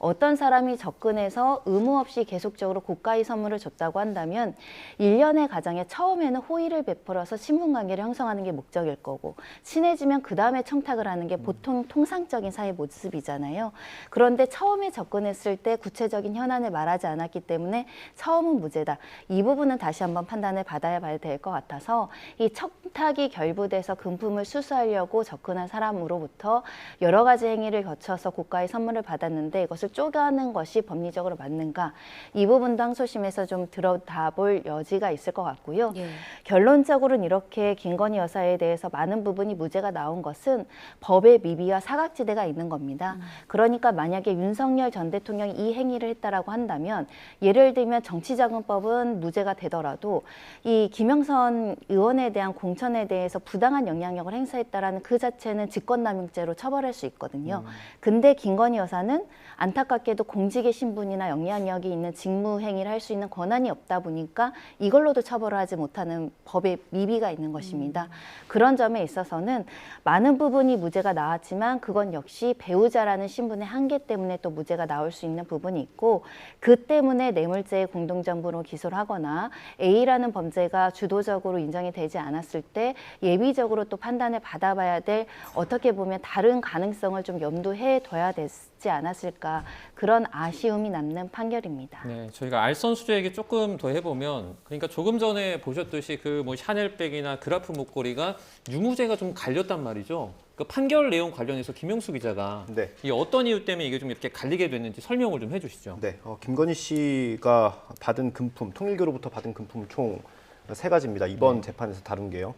Speaker 3: 어떤 사람이 접근해서 의무 없이 계속적으로 고가의 선물을 줬다고 한다면 1년의 가정에 처음에는 호의를 베풀어서 신분관계를 형성하는 게 목적일 거고, 친해지면 그 다음에 청탁을 하는 게 보통 통상적인 사회 모습이잖아요. 그런데 처음에 접근했을 때 구체적인 현안을 말하지 않았기 때문에 처음은 무죄다. 이 부분은 다시 한번 판단을 받아야 될 것 같아서, 이 청탁이 결부돼서 금품을 수수하려고 접근한 사람으로부터 여러 가지 행위를 거쳐서 고가의 선물을 받았는데 이것을 쪼개는 것이 법리적으로 맞는가, 이 부분도 항소심에서 좀 들여다볼 여지가 있을 것 같고요.
Speaker 1: 예.
Speaker 3: 결론적으로는 이렇게 김건희 여사에 대해서 많은 부분이 무죄가 나온 것은 법의 미비와 사각지대가 있는 겁니다. 그러니까 만약에 윤석열 전 대통령이 이 행위를 했다라고 한다면, 예를 들면 정치자금법은 무죄가 되더라도 이 김영선 의원에 대한 공천에 대해서 부당한 영향력을 행사했다라는 그 자체는 직권남용죄로 처벌할 수 있거든요. 근데 김건희 여사는 안타깝게도 공직의 신분이나 영향력이 있는 직무 행위를 할 수 있는 권한이 없다 보니까 이걸로도 처벌을 하지 못하는 법의 미비가 있는 것입니다. 그런 점에 있어서는 많은 부분이 무죄가 나왔지만 그건 역시 배우자라는 신분의 한계 때문에 또 무죄가 나올 수 있는 부분이 있고, 그 때문에 뇌물죄의 공동정부로 기소를 하거나 A라는 범죄가 주도적으로 인정이 되지 않았을 때 예비적으로 또 판단을 받아봐야 될, 어떻게 보면 다른 가능성을 좀 염두해 둬야 되지 않았을까, 그런 아쉬움이 남는 판결입니다.
Speaker 2: 네, 저희가 알선 수재 얘기 조금 더 해보면, 그러니까 조금 전에 보셨듯이 그 뭐 샤넬백이나 그라프 목걸이가 유무죄가 좀 갈렸단 말이죠. 그 판결 내용 관련해서 김영수 기자가
Speaker 8: 네.
Speaker 2: 이 어떤 이유 때문에 이게 좀 이렇게 갈리게 됐는지 설명을 좀 해주시죠.
Speaker 8: 네, 김건희 씨가 받은 금품, 통일교로부터 받은 금품 총 3가지입니다. 이번 재판에서 다룬 게요.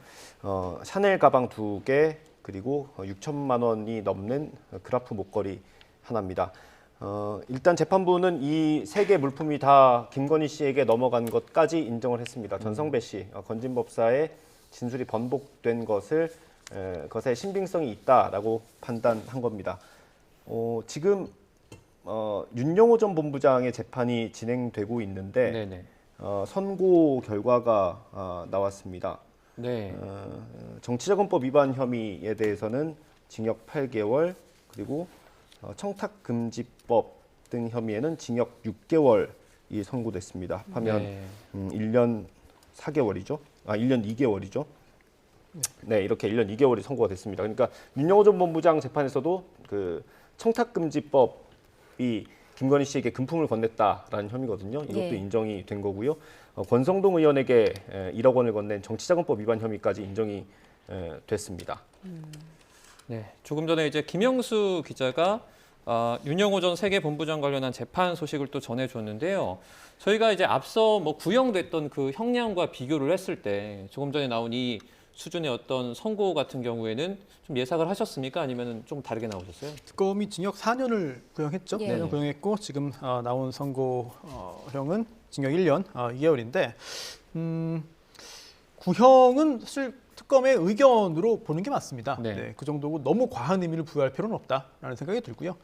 Speaker 8: 샤넬 가방 2개, 그리고 6천만 원이 넘는 그라프 목걸이 하나입니다. 일단 재판부는 이 세 개 물품이 다 김건희 씨에게 넘어간 것까지 인정을 했습니다. 전성배 씨, 건진법사의 진술이 번복된 것에 신빙성이 있다라고 판단한 겁니다. 지금 윤영호 전 본부장의 재판이 진행되고 있는데
Speaker 2: 네네.
Speaker 8: 선고 결과가 나왔습니다.
Speaker 2: 네.
Speaker 8: 정치자금법 위반 혐의에 대해서는 징역 8개월 그리고 청탁금지법 등 혐의에는 징역 6개월이 선고됐습니다. 합하면
Speaker 2: 네.
Speaker 8: 1년 4개월이죠. 1년 2개월이죠. 네, 이렇게 1년 2개월이 선고가 됐습니다. 그러니까 윤영호 전 본부장 재판에서도 그 청탁금지법이 김건희 씨에게 금품을 건넸다라는 혐의거든요. 이것도
Speaker 1: 예.
Speaker 8: 인정이 된 거고요. 권성동 의원에게 1억 원을 건넨 정치자금법 위반 혐의까지 인정이 됐습니다.
Speaker 2: 네, 조금 전에 이제 김영수 기자가 윤영호 전 세계 본부장 관련한 재판 소식을 또 전해줬는데요. 저희가 이제 앞서 뭐 구형됐던 그 형량과 비교를 했을 때 조금 전에 나온 이 수준의 어떤 선고 같은 경우에는 좀 예상을 하셨습니까? 아니면 좀 다르게 나오셨어요?
Speaker 4: 특검이 징역 4년을 구형했죠.
Speaker 1: 예.
Speaker 4: 4년 구형했고 지금 나온 선고형은 징역 1년 2개월인데 구형은 사실 특검의 의견으로 보는 게 맞습니다.
Speaker 2: 네.
Speaker 4: 네, 그 정도고 너무 과한 의미를 부여할 필요는 없다라는 생각이 들고요.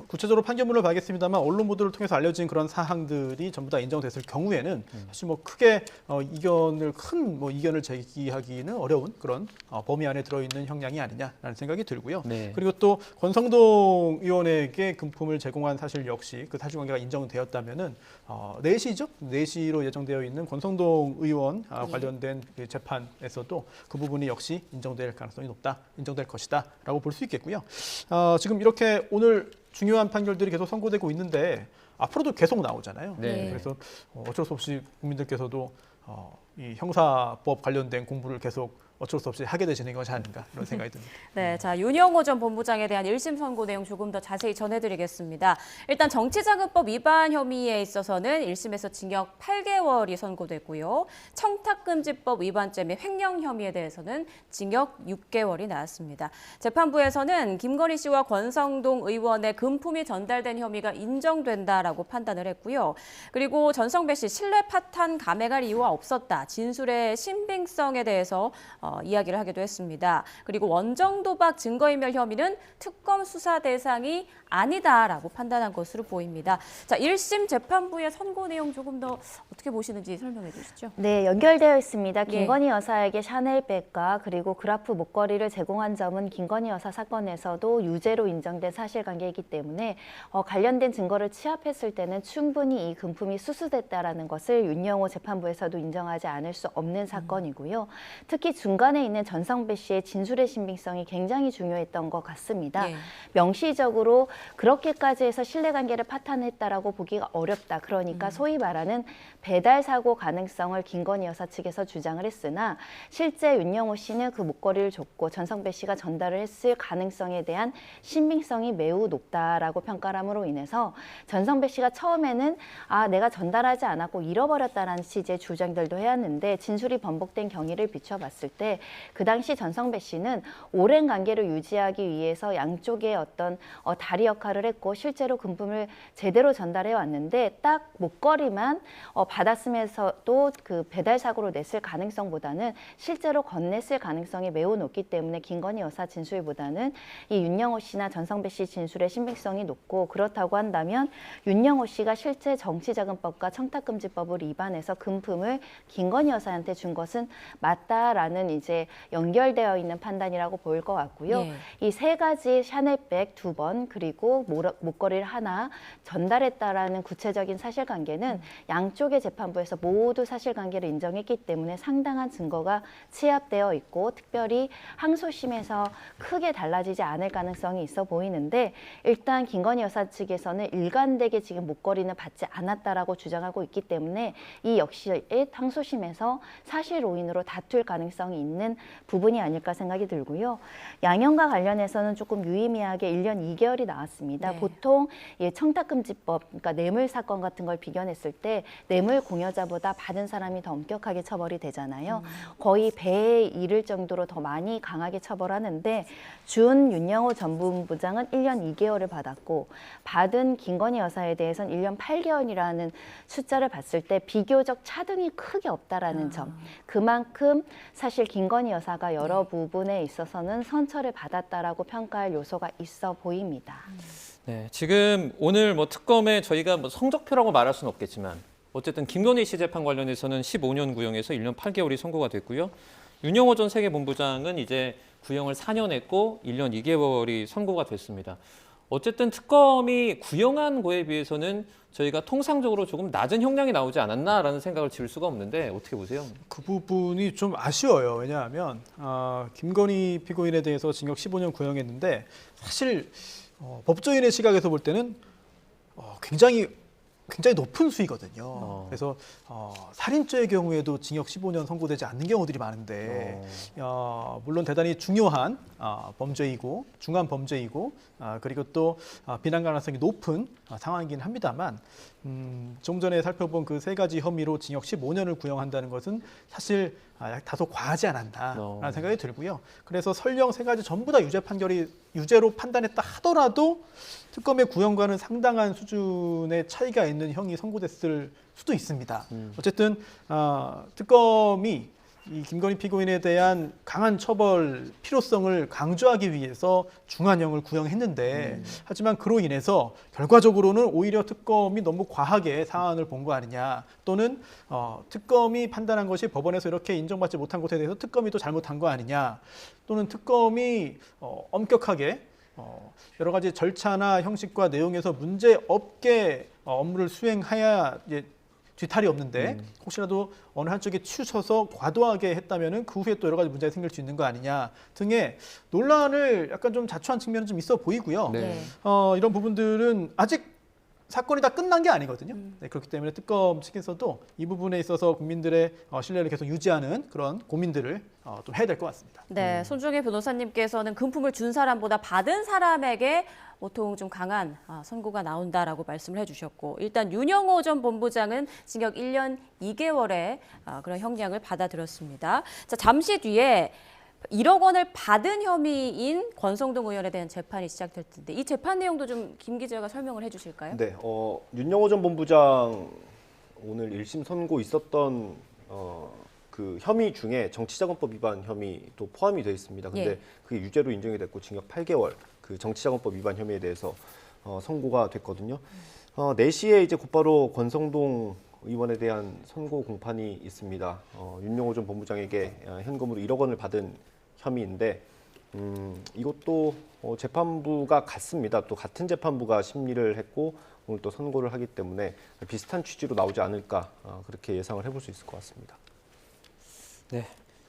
Speaker 4: 구체적으로 판결문을 봐야겠습니다만 언론 보도를 통해서 알려진 그런 사항들이 전부 다 인정됐을 경우에는 사실 뭐 크게 큰 이견을 제기하기는 어려운 그런 범위 안에 들어있는 형량이 아니냐라는 생각이 들고요.
Speaker 2: 네.
Speaker 4: 그리고 또 권성동 의원에게 금품을 제공한 사실 역시 그 사실관계가 인정되었다면은 4시죠. 4시로 예정되어 있는 권성동 의원 관련된 그 재판에서도 그 부분이 역시 인정될 가능성이 높다, 인정될 것이다라고 볼 수 있겠고요. 지금 이렇게 오늘 중요한 판결들이 계속 선고되고 있는데 앞으로도 계속 나오잖아요.
Speaker 2: 네.
Speaker 4: 그래서 어쩔 수 없이 국민들께서도 이 형사법 관련된 공부를 계속 어쩔 수 없이 하게 되시는 것이 아닌가 이런 생각이 듭니다.
Speaker 1: 네, 자 윤영호 전 본부장에 대한 1심 선고 내용 조금 더 자세히 전해드리겠습니다. 일단 정치자금법 위반 혐의에 있어서는 1심에서 징역 8개월이 선고됐고요. 청탁금지법 위반죄 및 횡령 혐의에 대해서는 징역 6개월이 나왔습니다. 재판부에서는 김건희 씨와 권성동 의원의 금품이 전달된 혐의가 인정된다라고 판단을 했고요. 그리고 전성배 씨 신뢰 파탄 감행할 이유가 없었다. 진술의 신빙성에 대해서 이야기를 하기도 했습니다. 그리고 원정 도박 증거인멸 혐의는 특검 수사 대상이 아니다라고 판단한 것으로 보입니다. 자, 1심 재판부의 선고 내용 조금 더 어떻게 보시는지 설명해 주시죠.
Speaker 3: 네, 연결되어 있습니다.
Speaker 1: 예.
Speaker 3: 김건희 여사에게 샤넬백과 그리고 그라프 목걸이를 제공한 점은 김건희 여사 사건에서도 유죄로 인정된 사실관계이기 때문에 관련된 증거를 취합했을 때는 충분히 이 금품이 수수됐다라는 것을 윤영호 재판부에서도 인정하지 않을 수 없는 사건이고요. 특히 중간에 있는 전성배 씨의 진술의 신빙성이 굉장히 중요했던 것 같습니다.
Speaker 1: 예.
Speaker 3: 명시적으로 그렇게까지 해서 신뢰관계를 파탄했다라고 보기가 어렵다. 그러니까 소위 말하는 배달 사고 가능성을 김건희 여사 측에서 주장을 했으나 실제 윤영호 씨는 그 목걸이를 줬고 전성배 씨가 전달을 했을 가능성에 대한 신빙성이 매우 높다라고 평가함으로 인해서 전성배 씨가 처음에는 내가 전달하지 않았고 잃어버렸다라는 취지의 주장들도 해왔는데 진술이 번복된 경위를 비춰봤을 때 그 당시 전성배 씨는 오랜 관계를 유지하기 위해서 양쪽의 어떤 다리 역할을 했고 실제로 금품을 제대로 전달해 왔는데 딱 목걸이만 받았으면서도 그 배달 사고로 냈을 가능성보다는 실제로 건넸을 가능성이 매우 높기 때문에 김건희 여사 진술보다는 이 윤영호 씨나 전성배 씨 진술의 신빙성이 높고 그렇다고 한다면 윤영호 씨가 실제 정치자금법과 청탁금지법을 위반해서 금품을 김건희 여사한테 준 것은 맞다라는 이제 연결되어 있는 판단이라고 보일 것 같고요.
Speaker 1: 예.
Speaker 3: 이 세 가지 샤넬백 2번 그리고 목걸이를 하나 전달했다라는 구체적인 사실관계는 양쪽의 재판부에서 모두 사실관계를 인정했기 때문에 상당한 증거가 취합되어 있고 특별히 항소심에서 크게 달라지지 않을 가능성이 있어 보이는데 일단 김건희 여사 측에서는 일관되게 지금 목걸이는 받지 않았다라고 주장하고 있기 때문에 이 역시 항소심에서 사실 오인으로 다툴 가능성이 있는 부분이 아닐까 생각이 들고요. 양형과 관련해서는 조금 유의미하게 1년 2개월이 나왔습니다.
Speaker 1: 네.
Speaker 3: 보통 청탁금지법, 그러니까 뇌물 사건 같은 걸 비견했을 때 뇌물 공여자보다 받은 사람이 더 엄격하게 처벌이 되잖아요. 거의 배에 이를 정도로 더 많이 강하게 처벌하는데 준 윤영호 전 본부장은 1년 2개월을 받았고 받은 김건희 여사에 대해서는 1년 8개월이라는 숫자를 봤을 때 비교적 차등이 크게 없다라는 점. 그만큼 사실 김건희 여사가 여러 부분에 있어서는 선처를 받았다라고 평가할 요소가 있어 보입니다.
Speaker 2: 네, 지금 오늘 뭐 특검에 저희가 뭐 성적표라고 말할 수는 없겠지만 어쨌든 김건희 씨 재판 관련해서는 15년 구형에서 1년 8개월이 선고가 됐고요. 윤영호 전 세계본부장은 이제 구형을 4년 했고 1년 2개월이 선고가 됐습니다. 어쨌든 특검이 구형한 거에 비해서는 저희가 통상적으로 조금 낮은 형량이 나오지 않았나라는 생각을 지을 수가 없는데 어떻게 보세요?
Speaker 4: 그 부분이 좀 아쉬워요. 왜냐하면 김건희 피고인에 대해서 징역 15년 구형했는데 사실 법조인의 시각에서 볼 때는 굉장히 높은 수위거든요. 그래서 살인죄의 경우에도 징역 15년 선고되지 않는 경우들이 많은데 물론 대단히 중요한 범죄이고 중한 범죄이고 그리고 또 비난 가능성이 높은 상황이긴 합니다만 좀 전에 살펴본 그 세 가지 혐의로 징역 15년을 구형한다는 것은 사실 다소 과하지 않았나라는 생각이 들고요. 그래서 설령 세 가지 전부 다 유죄 판결이 유죄로 판단했다 하더라도 특검의 구형과는 상당한 수준의 차이가 있는 형이 선고됐을 수도 있습니다. 어쨌든 특검이 이 김건희 피고인에 대한 강한 처벌 필요성을 강조하기 위해서 중한형을 구형했는데 하지만 그로 인해서 결과적으로는 오히려 특검이 너무 과하게 사안을 본 거 아니냐 또는 특검이 판단한 것이 법원에서 이렇게 인정받지 못한 것에 대해서 특검이 또 잘못한 거 아니냐 또는 특검이 엄격하게 여러 가지 절차나 형식과 내용에서 문제 없게 업무를 수행해야 뒤탈이 없는데 혹시라도 어느 한쪽에 치우쳐서 과도하게 했다면은 그 후에 또 여러 가지 문제가 생길 수 있는 거 아니냐 등의 논란을 약간 좀 자초한 측면은 좀 있어 보이고요.
Speaker 2: 네.
Speaker 4: 이런 부분들은 아직 사건이 다 끝난 게 아니거든요. 네, 그렇기 때문에 특검 측에서도 이 부분에 있어서 국민들의 신뢰를 계속 유지하는 그런 고민들을 좀 해야 될 것 같습니다.
Speaker 1: 네, 손중혜 변호사님께서는 금품을 준 사람보다 받은 사람에게 보통 좀 강한 선고가 나온다라고 말씀을 해주셨고 일단 윤영호 전 본부장은 징역 1년 2개월의 그런 형량을 받아들였습니다. 자, 잠시 뒤에 1억 원을 받은 혐의인 권성동 의원에 대한 재판이 시작될 텐데 이 재판 내용도 좀 김 기자가 설명을 해주실까요?
Speaker 8: 네, 윤영호 전 본부장 오늘 1심 선고 있었던 그 혐의 중에 정치자금법 위반 혐의도 포함이 되어 있습니다. 근데
Speaker 1: 예.
Speaker 8: 그게 유죄로 인정이 됐고 징역 8개월 그 정치자금법 위반 혐의에 대해서 선고가 됐거든요. 4시에 이제 곧바로 권성동 의원에 대한 선고 공판이 있습니다. 윤영호 전 본부장에게 현금으로 1억 원을 받은 혐의인데 이것도 재판부가 같습니다. 또 같은 재판부가 심리를 했고 오늘 또 선고를 하기 때문에 비슷한 취지로 나오지 않을까 그렇게 예상을 해볼 수 있을 것 같습니다.
Speaker 2: 네.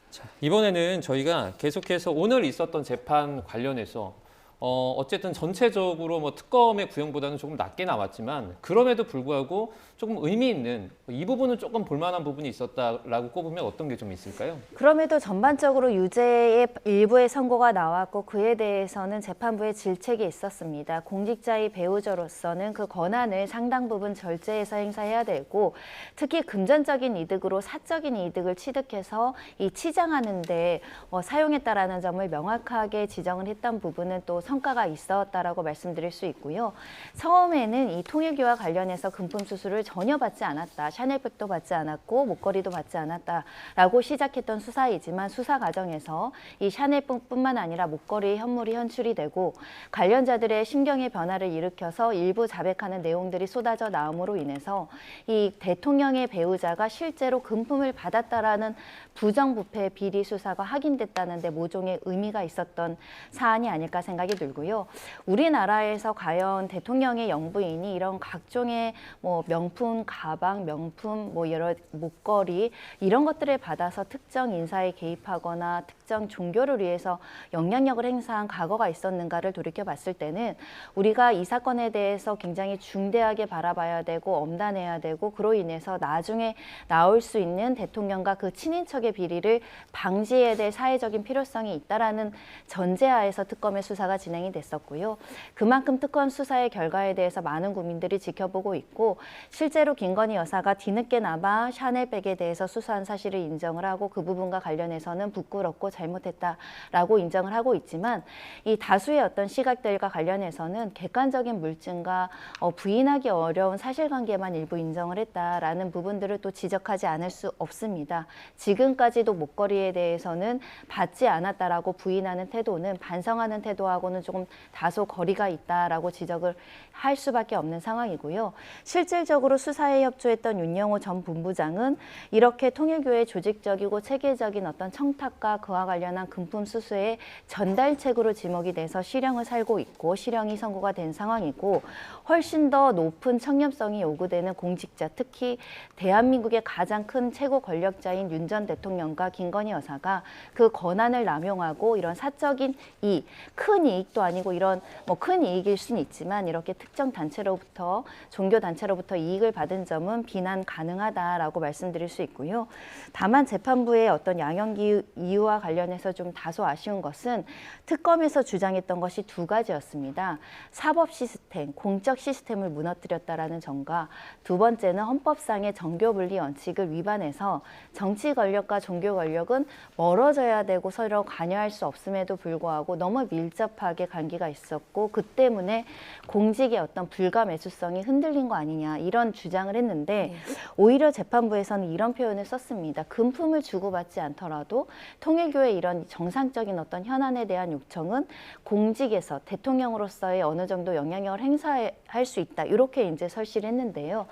Speaker 2: 자, 이번에는 저희가 계속해서 오늘 있었던 재판 관련해서 어쨌든 전체적으로 뭐 특검의 구형보다는 조금 낮게 나왔지만 그럼에도 불구하고 조금 의미 있는 이 부분은 조금 볼만한 부분이 있었다라고 꼽으면 어떤 게 좀 있을까요?
Speaker 3: 그럼에도 전반적으로 유죄의 일부의 선고가 나왔고 그에 대해서는 재판부의 질책이 있었습니다. 공직자의 배우자로서는 그 권한을 상당 부분 절제해서 행사해야 되고 특히 금전적인 이득으로 사적인 이득을 취득해서 이 치장하는 데 사용했다라는 점을 명확하게 지정을 했던 부분은 또 성과가 있었다라고 말씀드릴 수 있고요. 처음에는 이 통일교와 관련해서 금품 수수를 전혀 받지 않았다. 샤넬백도 받지 않았고 목걸이도 받지 않았다라고 시작했던 수사이지만 수사 과정에서 이 샤넬뿐만 아니라 목걸이의 현물이 현출이 되고 관련자들의 심경의 변화를 일으켜서 일부 자백하는 내용들이 쏟아져 나옴으로 인해서 이 대통령의 배우자가 실제로 금품을 받았다라는 부정부패 비리 수사가 확인됐다는 데 모종의 의미가 있었던 사안이 아닐까 생각이 들고요. 우리나라에서 과연 대통령의 영부인이 이런 각종의 뭐 명품 가방, 명품 뭐 여러 목걸이 이런 것들을 받아서 특정 인사에 개입하거나 특정 종교를 위해서 영향력을 행사한 과거가 있었는가를 돌이켜 봤을 때는 우리가 이 사건에 대해서 굉장히 중대하게 바라봐야 되고 엄단해야 되고 그로 인해서 나중에 나올 수 있는 대통령과 그 친인척의 비리를 방지해야 될 사회적인 필요성이 있다라는 전제하에서 특검의 수사가 진행이 됐었고요. 그만큼 특검 수사의 결과에 대해서 많은 국민들이 지켜보고 있고 실제로 김건희 여사가 뒤늦게나마 샤넬백에 대해서 수사한 사실을 인정을 하고 그 부분과 관련해서는 부끄럽고 잘못했다라고 인정을 하고 있지만 이 다수의 어떤 시각들과 관련해서는 객관적인 물증과 부인하기 어려운 사실관계만 일부 인정을 했다라는 부분들을 또 지적하지 않을 수 없습니다. 지금까지도 목걸이에 대해서는 받지 않았다라고 부인하는 태도는 반성하는 태도하고는 조금 다소 거리가 있다라고 지적을 할 수밖에 없는 상황이고요. 실질적으로 수사에 협조했던 윤영호 전 본부장은 이렇게 통일교의 조직적이고 체계적인 어떤 청탁과 그와 관련한 금품 수수의 전달책으로 지목이 돼서 실형을 살고 있고 실형이 선고가 된 상황이고 훨씬 더 높은 청렴성이 요구되는 공직자, 특히 대한민국의 가장 큰 최고 권력자인 윤 전 대통령과 김건희 여사가 그 권한을 남용하고 이런 사적인 이익, 큰 이익도 아니고 이런 뭐 큰 이익일 수는 있지만 이렇게 특정 단체로부터 종교 단체로부터 이익을 받은 점은 비난 가능하다라고 말씀드릴 수 있고요. 다만 재판부의 어떤 양형기 이유와 관련해서 좀 다소 아쉬운 것은 특검에서 주장했던 것이 두 가지였습니다. 사법 시스템, 공적 시스템을 무너뜨렸다라는 점과 두 번째는 헌법상의 정교분리 원칙을 위반해서 정치 권력과 종교 권력은 멀어져야 되고 서로 관여할 수 없음에도 불구하고 너무 밀접하게 관계가 있었고 그 때문에 공직의 어떤 불가 매수성이 흔들린 거 아니냐 이런 주장을 했는데 오히려 재판부에서는 이런 표현을 썼습니다. 금품을 주고받지 않더라도 통일교의 이런 정상적인 어떤 현안에 대한 요청은 공직에서 대통령으로서의 어느 정도 영향력을 행사할 수 있다. 이렇게 이제 설치를 했는데요.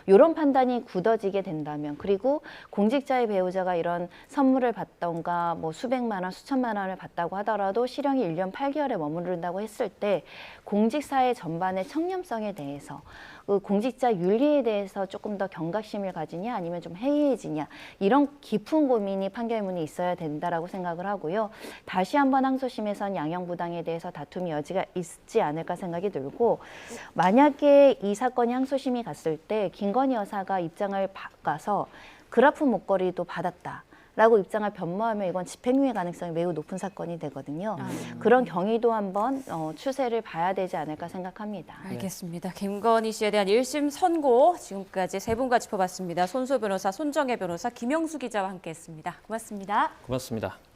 Speaker 3: 이런 판단이 굳어지게 된다면 그리고 공직자의 배우자가 이런 선물을 받던가 뭐 수백만 원, 수천만 원을 받다고 하더라도 실형이 1년 8개월에 머무른다고 했을 때 공직사회 전반의 청렴성에 대해서 그 공직자 윤리에 대해서 조금 더 경각심을 가지냐 아니면 좀 해이해지냐 이런 깊은 고민이 판결문에 있어야 된다라고 생각을 하고요. 다시 한번 항소심에선 양형부당에 대해서 다툼의 여지가 있지 않을까 생각이 들고 만약에 이 사건이 항소심이 갔을 때 김건희 여사가 입장을 바꿔서 그라프 목걸이도 받았다. 라고 입장을 변모하면 이건 집행유예 가능성이 매우 높은 사건이 되거든요. 그런 경위도 한번 추세를 봐야 되지 않을까 생각합니다.
Speaker 1: 알겠습니다. 김건희 씨에 대한 1심 선고 지금까지 세 분과 짚어봤습니다. 손수 변호사, 손정혜 변호사, 김영수 기자와 함께했습니다. 고맙습니다.
Speaker 2: 고맙습니다.